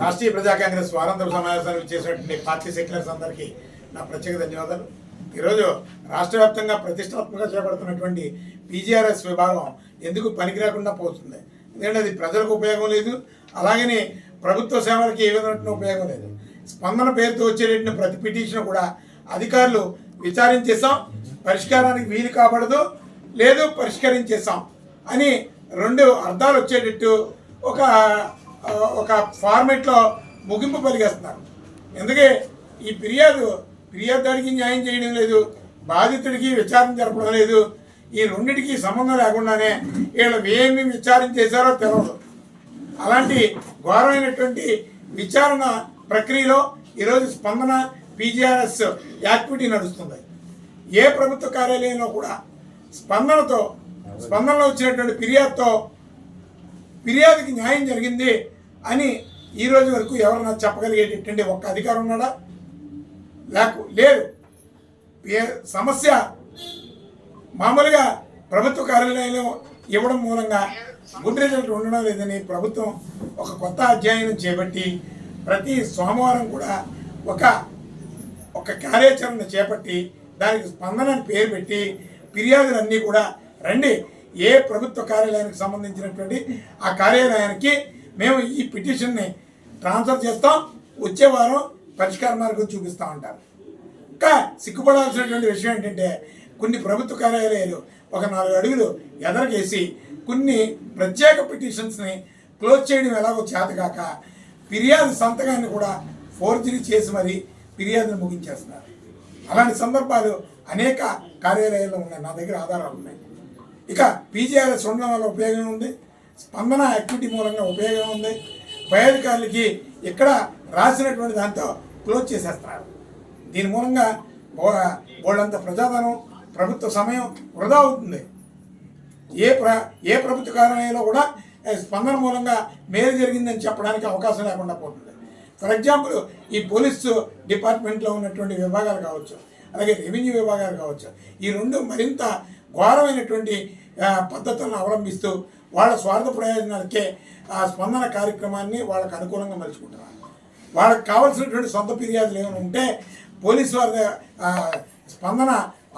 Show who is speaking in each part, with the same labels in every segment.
Speaker 1: రాష్ట్రీయ ప్రజా కాంగ్రెస్ వారాంతర సమావేశానికి చేసినటువంటి పార్టీ సెక్యులర్స్ అందరికీ నా ప్రత్యేక ధన్యవాదాలు. ఈరోజు రాష్ట్ర వ్యాప్తంగా ప్రతిష్టాత్మకంగా చేపడుతున్నటువంటి పీజీఆర్ఎస్ విభాగం ఎందుకు పనికిరాకుండా పోతుంది? ఎందుకంటే అది ప్రజలకు ఉపయోగం లేదు, అలాగని ప్రభుత్వ సేవలకి ఏ విధమైన ఉపయోగం లేదు. స్పందన పేరుతో వచ్చేటటువంటి ప్రతి పిటిషన్ కూడా అధికారులు విచారించేసాం, పరిష్కారానికి వీలు కాబడదు, లేదు పరిష్కరించేసాం అని రెండు అర్థాలు వచ్చేటట్టు ఒక ఫార్మేట్లో ముగింపు పలికేస్తున్నారు. ఎందుకే ఈ ఫిర్యాదుదారికి న్యాయం చేయడం లేదు, బాధితుడికి విచారణ జరపడం లేదు. ఈ రెండింటికి సంబంధం లేకుండానే వీళ్ళు ఏమి విచారణ చేశారో తెలియదు. అలాంటి ఘోరమైనటువంటి విచారణ ప్రక్రియలో ఈరోజు స్పందన పీజీఆర్ఎస్ యాక్టివిటీ నడుస్తుంది. ఏ ప్రభుత్వ కార్యాలయంలో కూడా స్పందనలో వచ్చినటువంటి ఫిర్యాదుకి న్యాయం జరిగింది అని ఈ రోజు వరకు ఎవరన్నా చెప్పగలిగేటటువంటి ఒక్క అధికారం ఉన్నాడా? లేదు. సమస్య మామూలుగా ప్రభుత్వ కార్యాలయంలో ఇవ్వడం మూలంగా గుడ్ రిజల్ట్ ఉండడం లేదని ప్రభుత్వం ఒక కొత్త అధ్యాయం చేపట్టి ప్రతి సోమవారం కూడా ఒక కార్యాచరణ చేపట్టి దానికి స్పందన పేరు పెట్టి ఫిర్యాదులన్నీ కూడా రండి, ఏ ప్రభుత్వ కార్యాలయానికి సంబంధించినటువంటి ఆ కార్యాలయానికి మేము ఈ పిటిషన్ని ట్రాన్స్ఫర్ చేస్తాం, వచ్చే వారం పరిష్కార మార్గం చూపిస్తూ ఉంటారు. ఇంకా సిగ్గుపడాల్సినటువంటి విషయం ఏంటంటే కొన్ని ప్రభుత్వ కార్యాలయాలు ఒక 4 అడుగులు ఎదరగేసి కొన్ని ప్రత్యేక పిటిషన్స్ని క్లోజ్ చేయడం ఎలాగో చేతగాక ఫిర్యాదు సంతకాన్ని కూడా ఫోర్జరీ చేసి మరీ ఫిర్యాదును ముగించేస్తున్నారు. అలాంటి సందర్భాలు అనేక కార్యాలయాల్లో ఉన్నాయి, నా దగ్గర ఆధారాలు ఉన్నాయి. ఇక పీజీఆర్ఎస్ ఉండడం వల్ల ఉపయోగం ఉంది, స్పందన యాక్టివిటీ మూలంగా ఉపయోగం ఉంది. పై అధికారులకి ఇక్కడ రాసినటువంటి దాంతో క్లోజ్ చేసేస్తున్నారు. దీని మూలంగా వాళ్ళంత ప్రజాధనం, ప్రభుత్వ సమయం వృధా అవుతుంది. ఏ ప్రభుత్వ కార్యాలయంలో కూడా స్పందన మూలంగా మేలు జరిగిందని చెప్పడానికి అవకాశం లేకుండా పోతుంది. ఫర్ ఎగ్జాంపుల్ ఈ పోలీసు డిపార్ట్మెంట్లో ఉన్నటువంటి విభాగాలు కావచ్చు, అలాగే రెవెన్యూ విభాగాలు కావచ్చు, ఈ రెండు మరింత ఘోరమైనటువంటి పద్ధతులను అవలంబిస్తూ వాళ్ళ స్వార్థ ప్రయోజనాలకే ఆ స్పందన కార్యక్రమాన్ని వాళ్ళకు అనుకూలంగా మలుచుకుంటున్నారు. వాళ్ళకి కావాల్సినటువంటి సొంత ఫిర్యాదులు ఏమైనా ఉంటే పోలీసు వారి స్పందన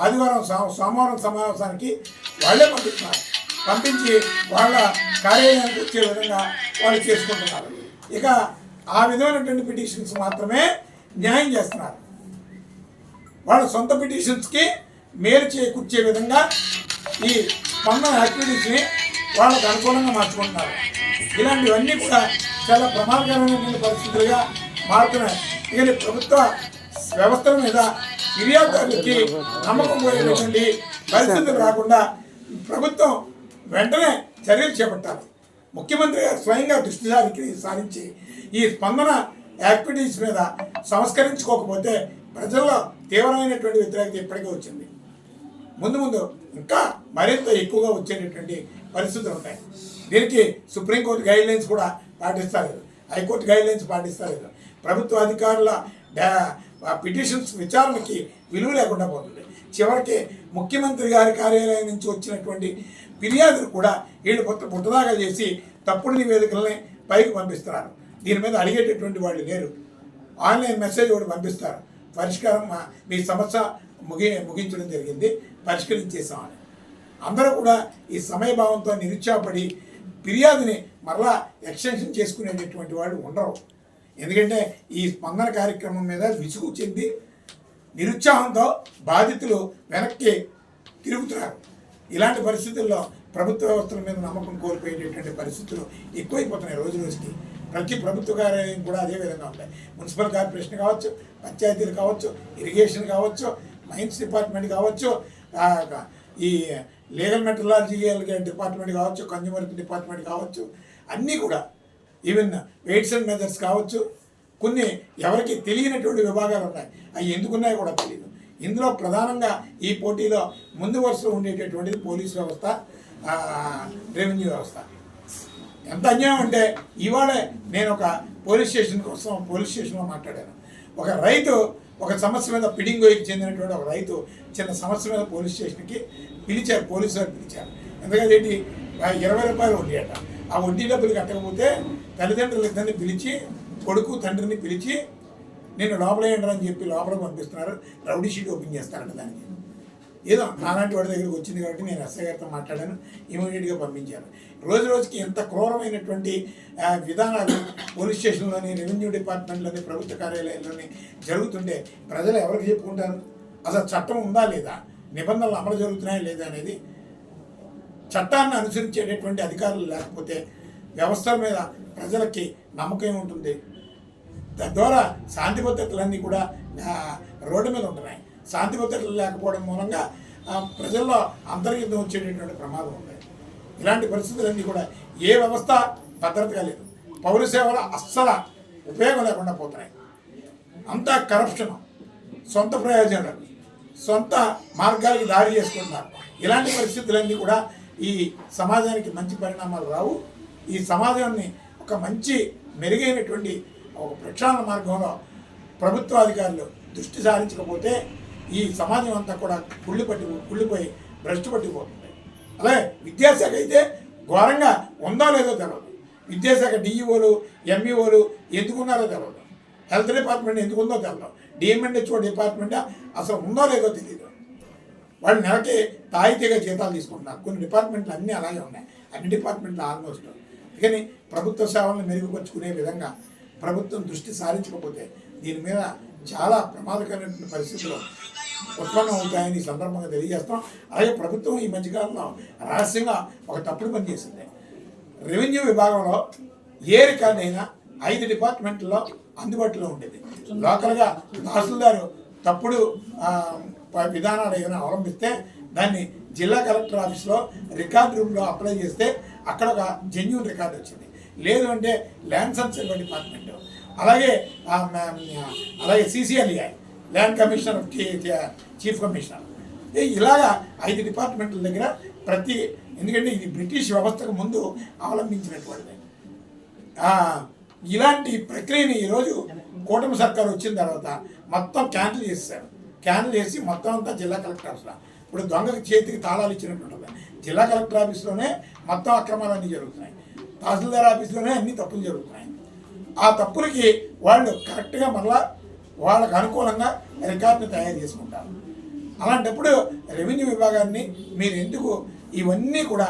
Speaker 1: ఆదివారం సోమవారం సమావేశానికి వాళ్ళే పంపించి వాళ్ళ కార్యాలయానికి వచ్చే విధంగా వాళ్ళు చేసుకుంటున్నారు. ఇక ఆ విధమైనటువంటి పిటిషన్స్ మాత్రమే న్యాయం చేస్తున్నారు. వాళ్ళ సొంత పిటిషన్స్కి మేలు చేకూర్చే విధంగా ఈ స్పందన యాక్టివిటీస్ని వాళ్ళకు అనుకూలంగా మార్చుకుంటున్నారు. ఇలాంటివన్నీ కూడా చాలా ప్రమాదకరమైన పరిస్థితులుగా మారుతున్నాయి. ఇక ప్రభుత్వ వ్యవస్థల మీద ఫిర్యాదుదారులకి నమ్మకం పోయేటువంటి పరిస్థితులు రాకుండా ప్రభుత్వం వెంటనే చర్యలు చేపట్టాలి. ముఖ్యమంత్రి గారు స్వయంగా దృష్టి సారించి ఈ స్పందన యాక్టివిటీస్ మీద సంస్కరించుకోకపోతే ప్రజల్లో తీవ్రమైనటువంటి వ్యతిరేకత ఇప్పటికే వచ్చింది. ముందు ఇంకా మరింత ఎక్కువగా వచ్చేటటువంటి పరిస్థితులు ఉంటాయి. దీనికి సుప్రీంకోర్టు గైడ్లైన్స్ కూడా పాటిస్తారు, హైకోర్టు గైడ్లైన్స్ పాటిస్తారు. ప్రభుత్వ అధికారుల పిటిషన్స్ విచారణకి విలువ లేకుండా పోతుంది. చివరికి ముఖ్యమంత్రి గారి కార్యాలయం నుంచి వచ్చినటువంటి ఫిర్యాదులు కూడా వీళ్ళు పుట్టదాగా చేసి తప్పుడు నివేదికలని పైకి పంపిస్తున్నారు. దీని మీద అడిగేటటువంటి వాళ్ళు లేరు. ఆన్లైన్ మెసేజ్ కూడా పంపిస్తారు, పరిష్కారం మీ సమస్య ముగించడం జరిగింది, పరిష్కరించేసామని. అందరూ కూడా ఈ సమయభావంతో నిరుత్సాహపడి ఫిర్యాదుని మరలా ఎక్స్టెన్షన్ చేసుకునేటటువంటి వాళ్ళు ఉండరు. ఎందుకంటే ఈ స్పందన కార్యక్రమం మీద విసుగు చెంది నిరుత్సాహంతో బాధితులు వెనక్కి తిరుగుతున్నారు. ఇలాంటి పరిస్థితుల్లో ప్రభుత్వ వ్యవస్థల మీద నమ్మకం కోల్పోయేటటువంటి పరిస్థితులు ఎక్కువైపోతున్నాయి రోజు రోజుకి. ప్రతి ప్రభుత్వ కార్యాలయం కూడా అదే విధంగా ఉంటాయి. మున్సిపల్ కార్పొరేషన్ కావచ్చు, పంచాయతీలు కావచ్చు, ఇరిగేషన్ కావచ్చు, మైన్స్ డిపార్ట్మెంట్ కావచ్చు, ఈ లీగల్ మెట్రలాజీ డిపార్ట్మెంట్ కావచ్చు, కన్జ్యూమర్ డిపార్ట్మెంట్ కావచ్చు, అన్నీ కూడా ఈవెన్ వెయిట్స్ అండ్ మెజర్స్ కావచ్చు, కొన్ని ఎవరికి తెలియనటువంటి విభాగాలు ఉన్నాయి. అవి ఎందుకున్నాయో కూడా తెలియదు. ఇందులో ప్రధానంగా ఈ పోటీలో ముందు వరుసలో ఉండేటటువంటిది పోలీస్ వ్యవస్థ, రెవెన్యూ వ్యవస్థ. ఎంత అన్యాయం అంటే ఇవాళ నేను ఒక పోలీస్ స్టేషన్లో మాట్లాడాను. ఒక రైతు ఒక సమస్య మీద పిడింగోయికి చెందినటువంటి ఒక రైతు చిన్న సమస్య మీద పోలీస్ స్టేషన్కి పిలిచారు, పోలీసు వారు పిలిచారు. ఎందుకంటే 20 రూపాయలు వడ్డీ అట. ఆ వడ్డీ డబ్బులు కట్టకపోతే తల్లిదండ్రులు ఇద్దరిని పిలిచి కొడుకు తండ్రిని పిలిచి నేను లోపలేయండి అని చెప్పి లోపలికి పంపిస్తున్నారు. రౌడీ షీట్ ఓపెన్ చేస్తారంట దానికి. ఏదో నాలాంటి వాడి దగ్గరికి వచ్చింది కాబట్టి నేను ఎస్ఐ గారితో మాట్లాడాను, ఇమీడియట్గా పంపించాను. రోజు రోజుకి ఎంత క్రూరమైనటువంటి విధానాలు పోలీస్ స్టేషన్లోని, రెవెన్యూ డిపార్ట్మెంట్లోని, ప్రభుత్వ కార్యాలయాల్లోని జరుగుతుంటే ప్రజలు ఎవరికి చెప్పుకుంటారు? అసలు చట్టం ఉందా లేదా, నిబంధనలు అమలు జరుగుతున్నాయా లేదా అనేది చట్టాన్ని అనుసరించేటటువంటి అధికారులు లేకపోతే వ్యవస్థల మీద ప్రజలకి నమ్మకం ఉంటుంది. తద్వారా శాంతి భద్రతలన్నీ కూడా రోడ్డు మీద ఉంటున్నాయి. శాంతి భద్రతలు లేకపోవడం మూలంగా ప్రజల్లో అంతర్యుద్ధం వచ్చేటటువంటి ప్రమాదం ఉంది. ఇలాంటి పరిస్థితులన్నీ కూడా ఏ వ్యవస్థ భద్రతగా లేదు. పౌర సేవలు అస్సలు ఉపయోగం లేకుండా పోతున్నాయి. అంతా కరప్షన్, సొంత ప్రయోజనాలు, సొంత మార్గాలకి దారి చేసుకుంటున్నారు. ఇలాంటి పరిస్థితులన్నీ కూడా ఈ సమాజానికి మంచి పరిణామాలు రావు. ఈ సమాజాన్ని ఒక మంచి మెరుగైనటువంటి ఒక ప్రక్షాళన మార్గంలో ప్రభుత్వ అధికారులు దృష్టి సారించకపోతే ఈ సమాజం అంతా కూడా కుళ్ళిపోయి భ్రష్టు పట్టిపోతుంది. అలాగే విద్యాశాఖ అయితే ఘోరంగా ఉందో లేదో తెలియదు. విద్యాశాఖ డిఈఓలు, ఎంఈఓలు ఎందుకున్నారో తెలియదు. హెల్త్ డిపార్ట్మెంట్ ఎందుకుందో తెలియదు. డిఎంఎన్హెచ్ఓ డిపార్ట్మెంట్ అసలు ఉందో లేదో తెలియదు. వాళ్ళు నెలకి తాయితీగా జీతాలు తీసుకుంటున్నారు. కొన్ని డిపార్ట్మెంట్లు అన్నీ అలాగే ఉన్నాయి, అన్ని డిపార్ట్మెంట్లు ఆల్మోస్ట్. కానీ ప్రభుత్వ సేవలను మెరుగుపరుచుకునే విధంగా ప్రభుత్వం దృష్టి సారించకపోతే దీని మీద చాలా ప్రమాదకరమైన పరిస్థితులు ఉత్పన్నం అవుతాయని ఈ సందర్భంగా తెలియజేస్తాం. అలాగే ప్రభుత్వం ఈ మధ్యకాలంలో రహస్యంగా ఒక తప్పుడు పని చేసింది. రెవెన్యూ విభాగంలో ఏ రికార్డు అయినా 5 డిపార్ట్మెంట్లో అందుబాటులో ఉండేది. లోకల్గా తహసీల్దారు తప్పుడు విధానాలు ఏమైనా అవలంబిస్తే దాన్ని జిల్లా కలెక్టర్ ఆఫీస్లో రికార్డు రూమ్లో అప్లై చేస్తే అక్కడ ఒక జెన్యూన్ రికార్డు వచ్చింది. లేదు అంటే ల్యాండ్ సర్వే డిపార్ట్మెంట్, అలాగే CCLEI land commissioner, chief commissioner, ఇలాగా 5 డిపార్ట్మెంట్ల దగ్గర ఎందుకంటే ఇది బ్రిటిష్ వ్యవస్థకు ముందు అవలంబించినటువంటిది. ఇలాంటి ప్రక్రియని ఈరోజు కూటమి సర్కారు వచ్చిన తర్వాత మొత్తం క్యాన్సిల్ చేశారు. క్యాన్సిల్ చేసి మొత్తం అంతా జిల్లా కలెక్టర్ ఆఫీస్లో, ఇప్పుడు దొంగకి చేతికి తాళాలు ఇచ్చినట్టు జిల్లా కలెక్టర్ ఆఫీస్లోనే మొత్తం అక్రమాలన్నీ జరుగుతున్నాయి. తహసీల్దార్ ఆఫీస్లోనే అన్ని తప్పులు జరుగుతున్నాయి. ఆ తప్పులకి వాళ్ళు కరెక్ట్గా మళ్ళా వాళ్ళకు అనుకూలంగా రికార్డుని తయారు చేసుకుంటారు. అలాంటప్పుడు రెవెన్యూ విభాగాన్ని మీరు ఎందుకు ఇవన్నీ కూడా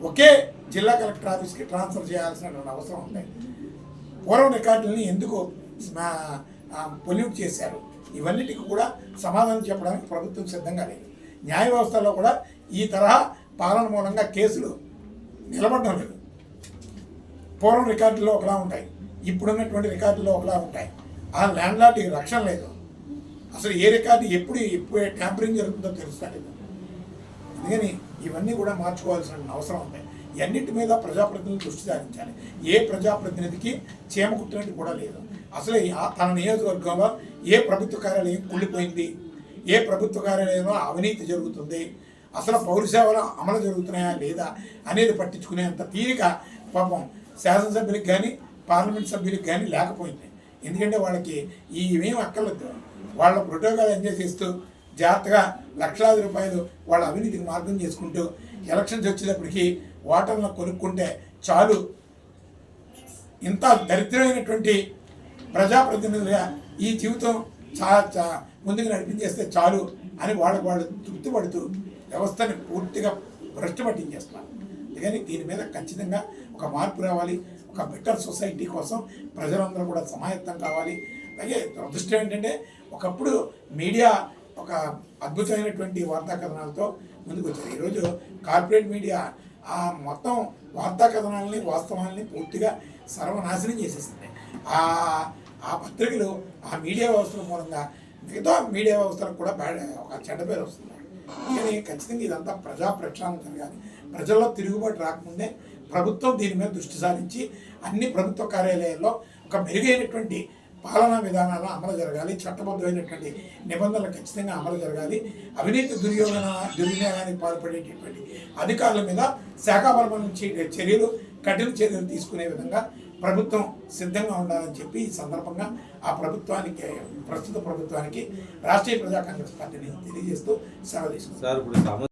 Speaker 1: ఒకే జిల్లా కలెక్టర్ ఆఫీస్కి ట్రాన్స్ఫర్ చేయాల్సినటువంటి అవసరం ఉంది? పూర్వం రికార్డులని ఎందుకు పొల్యూట్ చేశారు? ఇవన్నిటికీ కూడా సమాధానం చెప్పడానికి ప్రభుత్వం సిద్ధంగా లేదు. న్యాయ వ్యవస్థలో కూడా ఈ తరహా పాలన మూలంగా కేసులు నిలబడడం లేదు. పూర్వం రికార్డుల్లో ఒకలా ఉంటాయి, ఇప్పుడున్నటువంటి రికార్డుల్లో ఒకలా ఉంటాయి. ఆ ల్యాండ్ లార్డ్కి రక్షణ లేదు. అసలు ఏ రికార్డు ఎప్పుడు ట్యాంపరింగ్ జరుగుతుందో తెలుస్తలేదు. అందుకని ఇవన్నీ కూడా మార్చుకోవాల్సిన అవసరం ఉంది. అన్నిటి మీద ప్రజాప్రతినిధులు దృష్టి సారించాలి. ఏ ప్రజాప్రతినిధికి చీమ కుట్టినట్టు కూడా లేదు. అసలు తన నియోజకవర్గంలో ఏ ప్రభుత్వ కార్యాలయం కుళ్ళిపోయింది, ఏ ప్రభుత్వ కార్యాలయంలో అవినీతి జరుగుతుంది, అసలు పౌర సేవలు అమలు జరుగుతున్నాయా లేదా అనేది పట్టించుకునేంత తీరిక పాపం శాసనసభ్యులకు కానీ పార్లమెంట్ సభ్యులకు కానీ లేకపోయింది. ఎందుకంటే వాళ్ళకి ఇవేం అక్కర్లేదు. వాళ్ళ ప్రోటోకాల్ ఎంజాయ్ చేస్తూ జాగ్రత్తగా లక్షలాది రూపాయలు వాళ్ళ అవినీతికి మార్గం చేసుకుంటూ ఎలక్షన్స్ వచ్చేటప్పటికి ఓటర్లను కొనుక్కుంటే చాలు, ఇంత దరిద్రమైనటువంటి ప్రజాప్రతినిధులుగా ఈ జీవితం ముందుకు నడిపించేస్తే చాలు అని వాళ్ళు తృప్తి పడుతూ వ్యవస్థని పూర్తిగా భ్రష్టు పట్టించేస్తున్నారు. అందుకని దీని మీద ఖచ్చితంగా ఒక మార్పు రావాలి. ఒక బెటర్ సొసైటీ కోసం ప్రజలందరూ కూడా సమాయత్తం కావాలి. అలాగే దురదృష్టం ఏంటంటే ఒకప్పుడు మీడియా ఒక అద్భుతమైనటువంటి వార్తా కథనాలతో ముందుకు వచ్చారు. ఈరోజు కార్పొరేట్ మీడియా ఆ మొత్తం వార్తా కథనాలని, వాస్తవాలని పూర్తిగా సర్వనాశనం చేసేస్తుంది. ఆ పత్రికలు, ఆ మీడియా వ్యవస్థల మూలంగా మిగతా మీడియా వ్యవస్థలకు కూడా ఒక చెడ్డ పేరు వస్తుంది. కానీ ఖచ్చితంగా ఇదంతా ప్రజా ప్రక్షాళన జరగాలి. ప్రజల్లో తిరుగుబాటు రాకముందే ప్రభుత్వం దీని మీద దృష్టి సారించి అన్ని ప్రభుత్వ కార్యాలయాల్లో ఒక మెరుగైనటువంటి పాలనా విధానాలు అమలు జరగాలి. చట్టబద్ధమైనటువంటి నిబంధనలు ఖచ్చితంగా అమలు జరగాలి. అవినీతి దుర్వినియోగానికి పాల్పడేటటువంటి అధికారుల మీద శాఖాపరమైన చర్యలు, కఠిన చర్యలు తీసుకునే విధంగా ప్రభుత్వం సిద్ధంగా ఉండాలని చెప్పి ఈ సందర్భంగా ఆ ప్రభుత్వానికి, ప్రస్తుత ప్రభుత్వానికి రాష్ట్రీయ ప్రజా కాంగ్రెస్ పార్టీని తెలియజేస్తూ సెలవు తీసుకుంటారు.